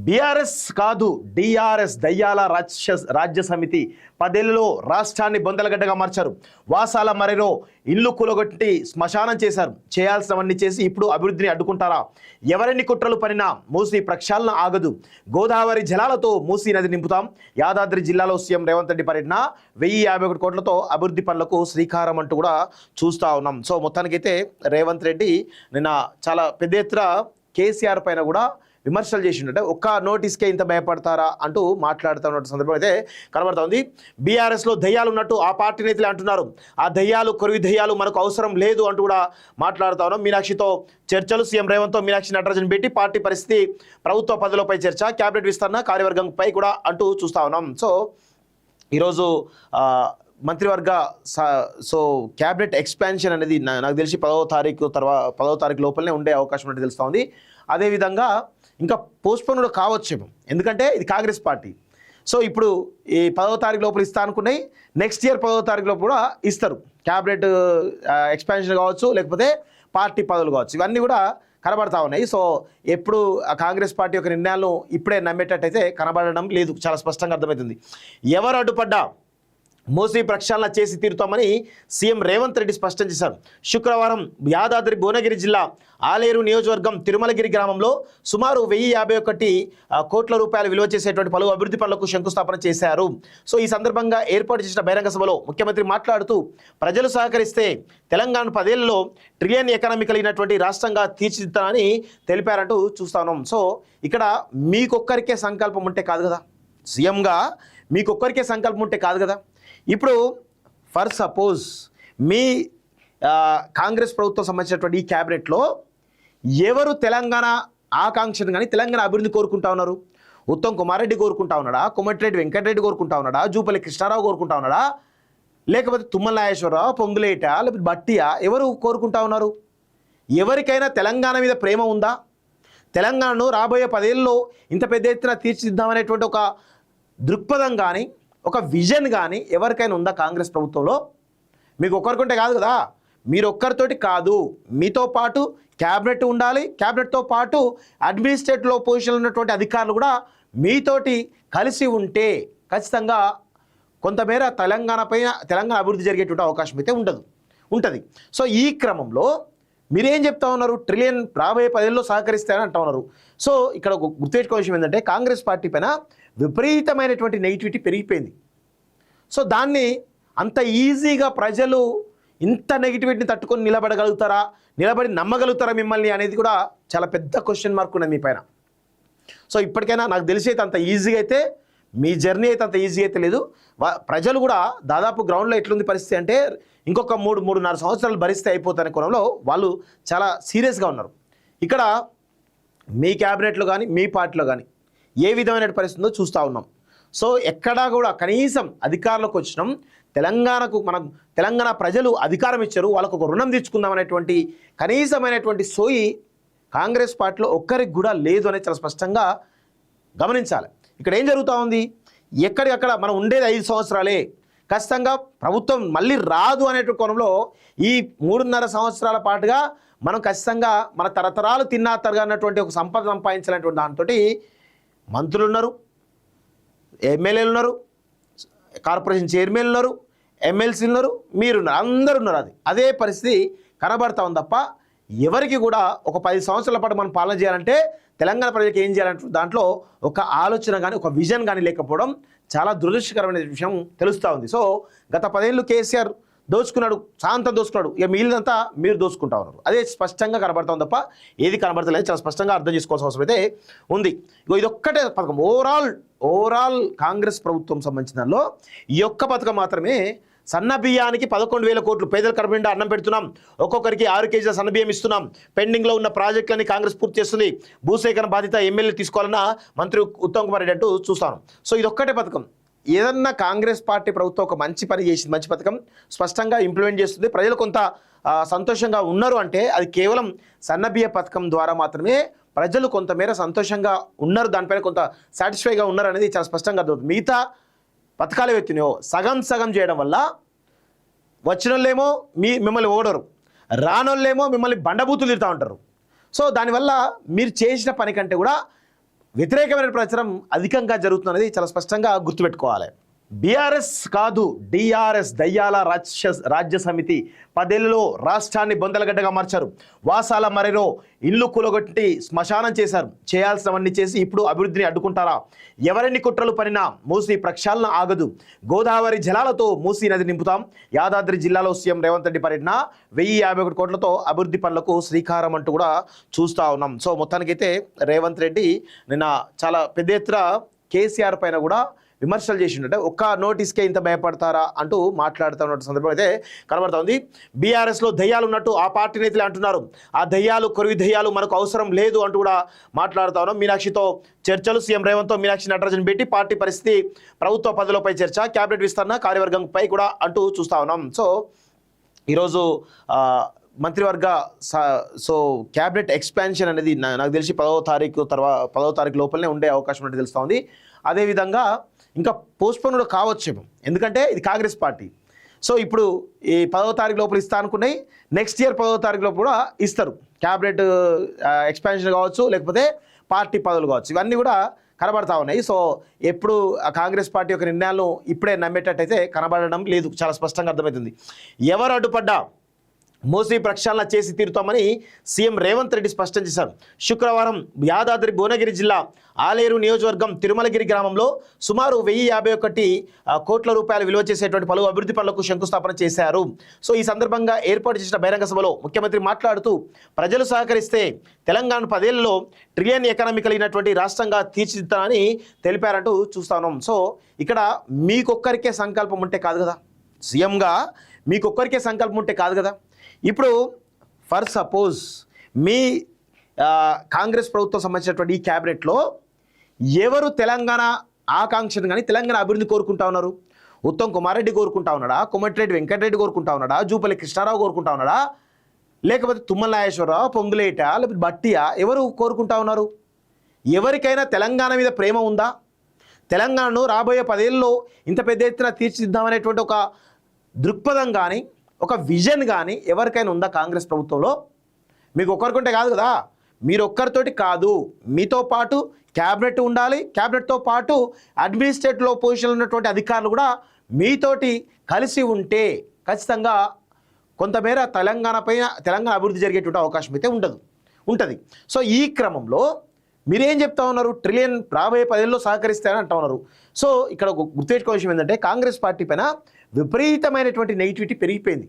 BRS కాదు DRS దయ్యాల రాజ్య సమితి 10 ఏళ్లలో రాష్ట్రాన్ని బొందలగడ్డగా మార్చారు. వాసాల మరెలో ఇల్లు కూలగొట్టి శ్మశానం చేశారు. చేయాల్సినవన్నీ చేసి ఇప్పుడు అభివృద్ధిని అడ్డుకుంటారా? ఎవరెన్ని కుట్రలు పనినా మూసీ ప్రక్షాళన ఆగదు. గోదావరి జలాలతో మూసీ నది నింపుతాం. యాదాద్రి జిల్లాలో సీఎం రేవంత్ రెడ్డి పర్యటన 1051 కోట్లతో అభివృద్ధి పనులకు శ్రీకారం అంటూ కూడా చూస్తూ ఉన్నాం. సో మొత్తానికైతే రేవంత్ రెడ్డి నిన్న చాలా పెద్ద ఎత్తున కేసీఆర్ పైన కూడా విమర్శలు చేసిండే ఒక్క నోటీస్కే ఇంత భయపడతారా అంటూ మాట్లాడుతున్న సందర్భం అయితే కనబడతా ఉంది. బీఆర్ఎస్లో దయ్యాలు ఉన్నట్టు ఆ పార్టీ నేతలు అంటున్నారు. ఆ దయ్యాలు కొరివి దయ్యాలు మనకు అవసరం లేదు అంటూ కూడా మాట్లాడుతా ఉన్నాం. మీనాక్షితో చర్చలు, సీఎం రేవంత్తో మీనాక్షి నటరాజన్ భేటీ, పార్టీ పరిస్థితి, ప్రభుత్వ పదవులపై చర్చ, క్యాబినెట్ విస్తరణ, కార్యవర్గంపై కూడా అంటూ చూస్తా ఉన్నాం. సో ఈరోజు మంత్రివర్గ క్యాబినెట్ ఎక్స్పాన్షన్ అనేది నాకు తెలిసి 10వ తారీఖు లోపలనే ఉండే అవకాశం ఉన్నట్టు తెలుస్తూ ఉంది. అదేవిధంగా ఇంకా పోస్ట్పోన్ కూడా కావచ్చేమో, ఎందుకంటే ఇది కాంగ్రెస్ పార్టీ. సో ఇప్పుడు ఈ 10వ తారీఖు లోపల ఇస్తా అనుకున్నాయి, నెక్స్ట్ ఇయర్ 10వ తారీఖు లోపల కూడా ఇస్తారు. క్యాబినెట్ ఎక్స్పాన్షన్ కావచ్చు, లేకపోతే పార్టీ పదవులు కావచ్చు, ఇవన్నీ కూడా కనబడతా ఉన్నాయి. సో ఎప్పుడు కాంగ్రెస్ పార్టీ యొక్క నిర్ణయాలను ఇప్పుడే నమ్మేటట్టయితే కనబడడం లేదు, చాలా స్పష్టంగా అర్థమవుతుంది. ఎవరు అడ్డుపడ్డా మూసీ ప్రక్షాళన చేసి తీరుతామని సీఎం రేవంత్ రెడ్డి స్పష్టం చేశారు. శుక్రవారం యాదాద్రి భువనగిరి జిల్లా ఆలేరు నియోజకవర్గం తిరుమలగిరి గ్రామంలో సుమారు 1051 కోట్ల రూపాయలు విలువ చేసేటువంటి పలు అభివృద్ధి పనులకు శంకుస్థాపన చేశారు. సో ఈ సందర్భంగా ఏర్పాటు చేసిన బహిరంగ సభలో ముఖ్యమంత్రి మాట్లాడుతూ ప్రజలు సహకరిస్తే తెలంగాణ 10 ఏళ్లలో ట్రిలియన్ ఎకానమీ కలిగినటువంటి రాష్ట్రంగా తీర్చిదిద్దామని తెలిపారంటూ చూస్తా ఉన్నాం. సో ఇక్కడ మీకొక్కరికే సంకల్పం ఉంటే కాదు కదా, సీఎంగా మీకొక్కరికే సంకల్పం ఉంటే కాదు కదా. ఇప్పుడు ఫర్ సపోజ్ మీ కాంగ్రెస్ ప్రభుత్వం సంబంధించినటువంటి ఈ క్యాబినెట్లో ఎవరు తెలంగాణ ఆకాంక్షను కానీ తెలంగాణ అభివృద్ధి కోరుకుంటా ఉన్నారు? ఉత్తమ్ కుమార్ రెడ్డి కోరుకుంటా ఉన్నాడా? కోమటిరెడ్డి వెంకటరెడ్డి కోరుకుంటా ఉన్నాడా? జూపల్లి కృష్ణారావు కోరుకుంటా ఉన్నాడా? లేకపోతే తుమ్మల నాగేశ్వరరావు, పొంగులేట, లేకపోతే బట్టియా? ఎవరు కోరుకుంటా ఉన్నారు? ఎవరికైనా తెలంగాణ మీద ప్రేమ ఉందా? తెలంగాణను రాబోయే 10 ఏళ్ళలో ఇంత పెద్ద ఎత్తున తీర్చిదిద్దామనేటువంటి ఒక దృక్పథం కానీ ఒక విజన్ కానీ ఎవరికైనా ఉందా కాంగ్రెస్ ప్రభుత్వంలో? మీకు ఒక్కరికుంటే కాదు కదా, మీరు ఒక్కరితోటి కాదు, మీతో పాటు క్యాబినెట్ ఉండాలి. క్యాబినెట్తో పాటు అడ్మినిస్ట్రేటివ్లో పొజిషన్లో ఉన్నటువంటి అధికారులు కూడా మీతోటి కలిసి ఉంటే ఖచ్చితంగా కొంతమేర తెలంగాణ అభివృద్ధి జరిగేటువంటి అవకాశం అయితే ఉంటుంది. సో ఈ క్రమంలో మీరేం చెప్తా ఉన్నారు? ట్రిలియన్ రాబోయే 10 ఏళ్ళలో సహకరిస్తారని అంటా ఉన్నారు. సో ఇక్కడ ఒక గుర్తుపెట్టుకోవాల్సిన విషయం ఏంటంటే కాంగ్రెస్ పార్టీ పైన విపరీతమైనటువంటి నెగిటివిటీ పెరిగిపోయింది. సో దాన్ని అంత ఈజీగా ప్రజలు ఇంత నెగిటివిటీని తట్టుకొని నిలబడి నమ్మగలుగుతారా మిమ్మల్ని అనేది కూడా చాలా పెద్ద క్వశ్చన్ మార్క్ ఉన్నది మీ పైన. సో ఇప్పటికైనా నాకు తెలిసి అయితే అంత ఈజీగా అయితే మీ జర్నీ అయితే అంత ఈజీ అయితే లేదు. ప్రజలు కూడా దాదాపు గ్రౌండ్లో ఎట్లుంది పరిస్థితి అంటే ఇంకొక 3-3.5 సంవత్సరాలు భరిస్తే అయిపోతానే కోణంలో వాళ్ళు చాలా సీరియస్గా ఉన్నారు. ఇక్కడ మీ క్యాబినెట్లో కానీ మీ పార్టీలో కానీ ఏ విధమైన పరిస్థితి ఉందో చూస్తూ ఉన్నాం. సో ఎక్కడా కూడా కనీసం అధికారంలోకి వచ్చినాం, తెలంగాణ ప్రజలు అధికారం ఇచ్చారు, వాళ్ళకు ఒక రుణం తీర్చుకుందామనేటువంటి కనీసమైనటువంటి సోయి కాంగ్రెస్ పార్టీలో ఒక్కరికి కూడా లేదు అనేది చాలా స్పష్టంగా గమనించాలి. ఇక్కడ ఏం జరుగుతూ ఉంది? ఎక్కడికక్కడ మనం ఉండేది 5 సంవత్సరాలే, ఖచ్చితంగా ప్రభుత్వం మళ్ళీ రాదు అనేటువంటి కోణంలో ఈ 3.5 సంవత్సరాల పాటుగా మనం ఖచ్చితంగా మన తరతరాలు తరగనటువంటి ఒక సంపద సంపాదించాలనేటువంటి దాంతో మంత్రులు ఉన్నారు, ఎమ్మెల్యేలు ఉన్నారు, కార్పొరేషన్ చైర్మన్లు ఉన్నారు, ఎమ్మెల్సీలు ఉన్నారు, మీరున్నారు, అందరు ఉన్నారు. అదే పరిస్థితి కనబడతా ఉంది తప్ప ఎవరికి కూడా ఒక 10 సంవత్సరాల పాటు మనం పాలన చేయాలంటే తెలంగాణ ప్రజలకు ఏం చేయాలంటే దాంట్లో ఒక ఆలోచన కానీ ఒక విజన్ కానీ లేకపోవడం చాలా దురదృష్టకరమైన విషయం తెలుస్తూ ఉంది. సో గత 10 ఏళ్ళు కేసీఆర్ దోచుకున్నాడు, శాంతం దోచుకున్నాడు, ఇక మిగిలినంతా మీరు దోచుకుంటా ఉన్నారు. అదే స్పష్టంగా కనబడతాం తప్ప ఏది కనబడతలేదు, చాలా స్పష్టంగా అర్థం చేసుకోవాల్సిన అవసరం అయితే ఉంది. ఇదొక్కటే పథకం ఓవరాల్ కాంగ్రెస్ ప్రభుత్వం సంబంధించిన దానిలో ఈ ఒక్క పథకం మాత్రమే. సన్న బియ్యానికి 11,000 కోట్లు, పేదల కడుపు నిండా అన్నం పెడుతున్నాం, ఒక్కొక్కరికి 6 కేజీల సన్న బియ్యం ఇస్తున్నాం, పెండింగ్లో ఉన్న ప్రాజెక్టులని కాంగ్రెస్ పూర్తి చేస్తుంది, భూసేకరణ బాధ్యత ఎమ్మెల్యే తీసుకోవాలన్న మంత్రి ఉత్తమ్ కుమార్ రెడ్డి అంటూ చూస్తాను. సో ఇదొక్కటే పథకం. ఏదన్నా కాంగ్రెస్ పార్టీ ప్రభుత్వం ఒక మంచి పని చేసింది, మంచి పథకం స్పష్టంగా ఇంప్లిమెంట్ చేస్తుంది, ప్రజలు కొంత సంతోషంగా ఉన్నారు అంటే అది కేవలం సన్నబియ్య పథకం ద్వారా మాత్రమే ప్రజలు కొంతమేర సంతోషంగా ఉన్నారు, దానిపైన కొంత సాటిస్ఫైగా ఉన్నారు అనేది చాలా స్పష్టంగా అర్థమవుతుంది. మిగతా పథకాలు ఎత్తినో సగం చేయడం వల్ల వచ్చిన వాళ్ళేమో మిమ్మల్ని ఓడరు, రానోళ్ళేమో మిమ్మల్ని బండబూతులు తిడుతూ ఉంటారు. సో దానివల్ల మీరు చేసిన పని కంటే కూడా వ్యతిరేకమైన ప్రచారం అధికంగా జరుగుతున్నది చాలా స్పష్టంగా గుర్తుపెట్టుకోవాలి. బీఆర్ఎస్ కాదు డిఆర్ఎస్ దయ్యాల రాజ్య సమితి 10 ఏళ్లలో రాష్ట్రాన్ని బొందలగడ్డగా మార్చారు. వాసాల మరెలో ఇల్లు కూలగొట్టి శ్మశానం చేశారు. చేయాల్సినవన్నీ చేసి ఇప్పుడు అభివృద్ధిని అడ్డుకుంటారా? ఎవరెన్ని కుట్రలు పనినా మూసీ ప్రక్షాళన ఆగదు. గోదావరి జలాలతో మూసీ నది నింపుతాం. యాదాద్రి జిల్లాలో సీఎం రేవంత్ రెడ్డి పర్యటన 1051 కోట్లతో అభివృద్ధి పనులకు శ్రీకారం అంటూ కూడా చూస్తూ ఉన్నాం. సో మొత్తానికైతే రేవంత్ రెడ్డి నిన్న చాలా పెద్ద ఎత్తున కేసీఆర్ పైన కూడా విమర్శలు చేసిండే ఒక్క నోటీస్కే ఇంత భయపడతారా అంటూ మాట్లాడుతున్న సందర్భం అయితే కనబడతా ఉంది. బీఆర్ఎస్లో దయ్యాలు ఉన్నట్టు ఆ పార్టీ నేతలు అంటున్నారు. ఆ దయ్యాలు కొరివి దయ్యాలు మనకు అవసరం లేదు అంటూ కూడా మాట్లాడుతా ఉన్నాం. మీనాక్షితో చర్చలు, సీఎం రేవంత్తో మీనాక్షి నటరాజన్ భేటీ, పార్టీ పరిస్థితి, ప్రభుత్వ పదవులపై చర్చ, క్యాబినెట్ విస్తరణ, కార్యవర్గంపై కూడా అంటూ చూస్తా ఉన్నాం. సో ఈరోజు మంత్రివర్గ క్యాబినెట్ ఎక్స్పాన్షన్ అనేది నాకు తెలిసి 10వ తారీఖు లోపలనే ఉండే అవకాశం ఉన్నట్టు తెలుస్తూ ఉంది. అదేవిధంగా ఇంకా పోస్ట్పోన్ కూడా కావచ్చేమో, ఎందుకంటే ఇది కాంగ్రెస్ పార్టీ. సో ఇప్పుడు ఈ 10వ తారీఖు లోపల ఇస్తా అనుకున్నాయి, నెక్స్ట్ ఇయర్ 10వ తారీఖు లోపల కూడా ఇస్తారు. క్యాబినెట్ ఎక్స్పాన్షన్ కావచ్చు, లేకపోతే పార్టీ పదవులు కావచ్చు, ఇవన్నీ కూడా కనబడతా ఉన్నాయి. సో ఎప్పుడు కాంగ్రెస్ పార్టీ యొక్క నిర్ణయాలను ఇప్పుడే నమ్మేటట్టయితే కనబడడం లేదు, చాలా స్పష్టంగా అర్థమవుతుంది. ఎవరు అడ్డుపడ్డా మూసీ ప్రక్షాళన చేసి తీరుతామని సీఎం రేవంత్ రెడ్డి స్పష్టం చేశారు. శుక్రవారం యాదాద్రి భువనగిరి జిల్లా ఆలేరు నియోజకవర్గం తిరుమలగిరి గ్రామంలో సుమారు 1051 కోట్ల రూపాయలు విలువ చేసేటువంటి పలు అభివృద్ధి పనులకు శంకుస్థాపన చేశారు. సో ఈ సందర్భంగా ఏర్పాటు చేసిన బహిరంగ సభలో ముఖ్యమంత్రి మాట్లాడుతూ ప్రజలు సహకరిస్తే తెలంగాణ 10 ఏళ్లలో ట్రిలియన్ ఎకానమీ కలిగినటువంటి రాష్ట్రంగా తీర్చిదిద్దామని తెలిపారంటూ చూస్తా ఉన్నాం. సో ఇక్కడ మీకొక్కరికే సంకల్పం ఉంటే కాదు కదా, సీఎంగా మీకొక్కరికే సంకల్పం ఉంటే కాదు కదా. ఇప్పుడు ఫర్ సపోజ్ మీ కాంగ్రెస్ ప్రభుత్వం సంబంధించినటువంటి ఈ క్యాబినెట్లో ఎవరు తెలంగాణ ఆకాంక్షను కానీ తెలంగాణ అభివృద్ధి కోరుకుంటా ఉన్నారు? ఉత్తమ్ కుమార్ రెడ్డి కోరుకుంటా ఉన్నాడా? కోమటిరెడ్డి వెంకటరెడ్డి కోరుకుంటా ఉన్నాడా? జూపల్లి కృష్ణారావు కోరుకుంటా ఉన్నాడా? లేకపోతే తుమ్మల నాగేశ్వరరావు, పొంగులేట, లేకపోతే బట్టియా? ఎవరు కోరుకుంటా ఉన్నారు? ఎవరికైనా తెలంగాణ మీద ప్రేమ ఉందా? తెలంగాణను రాబోయే 10 ఏళ్ళలో ఇంత పెద్ద ఎత్తున తీర్చిదిద్దామనేటువంటి ఒక దృక్పథం కానీ ఒక విజన్ కానీ ఎవరికైనా ఉందా కాంగ్రెస్ ప్రభుత్వంలో? మీకు ఒక్కరికుంటే కాదు కదా, మీరు ఒక్కరితోటి కాదు, మీతో పాటు క్యాబినెట్ ఉండాలి. క్యాబినెట్తో పాటు అడ్మినిస్ట్రేటివ్లో పొజిషన్లో ఉన్నటువంటి అధికారులు కూడా మీతోటి కలిసి ఉంటే ఖచ్చితంగా కొంతమేర తెలంగాణ అభివృద్ధి జరిగేటువంటి అవకాశం అయితే ఉంటుంది. సో ఈ క్రమంలో మీరేం చెప్తా ఉన్నారు? ట్రిలియన్ రాబోయే 10 ఏళ్ళలో సహకరిస్తారని అంటా ఉన్నారు. సో ఇక్కడ ఒక గుర్తుపెట్టుకోవాల్సిన విషయం ఏంటంటే కాంగ్రెస్ పార్టీ పైన విపరీతమైనటువంటి నెగిటివిటీ పెరిగిపోయింది.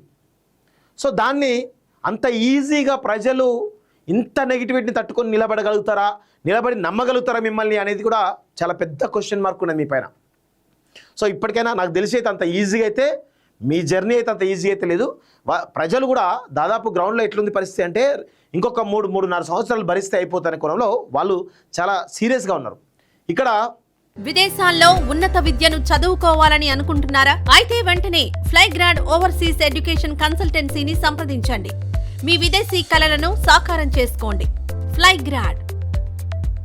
సో దాన్ని అంత ఈజీగా ప్రజలు ఇంత నెగిటివిటీని తట్టుకొని నిలబడి నమ్మగలుగుతారా మిమ్మల్ని అనేది కూడా చాలా పెద్ద క్వశ్చన్ మార్క్ ఉన్నది మీ పైన. సో ఇప్పటికైనా నాకు తెలిసి అయితే అంత ఈజీగా అయితే మీ జర్నీ అయితే అంత ఈజీ అయితే లేదు. ప్రజలు కూడా దాదాపు గ్రౌండ్లో ఎట్లుంది పరిస్థితి అంటే ఇంకొక 3-3.5 సంవత్సరాలు భరిస్తే అయిపోతారనే కోణంలో వాళ్ళు చాలా సీరియస్గా ఉన్నారు. ఇక్కడ విదేశాల్లో ఉన్నత విద్యను చదువుకోవాలని అనుకుంటున్నారా? అయితే వెంటనే ఫ్లైగ్రాడ్ ఓవర్సీస్ ఎడ్యుకేషన్ కన్సల్టెన్సీని సంప్రదించండి. మీ విదేశీ కలలను సాకారం చేసుకోండి. ఫ్లైగ్రాడ్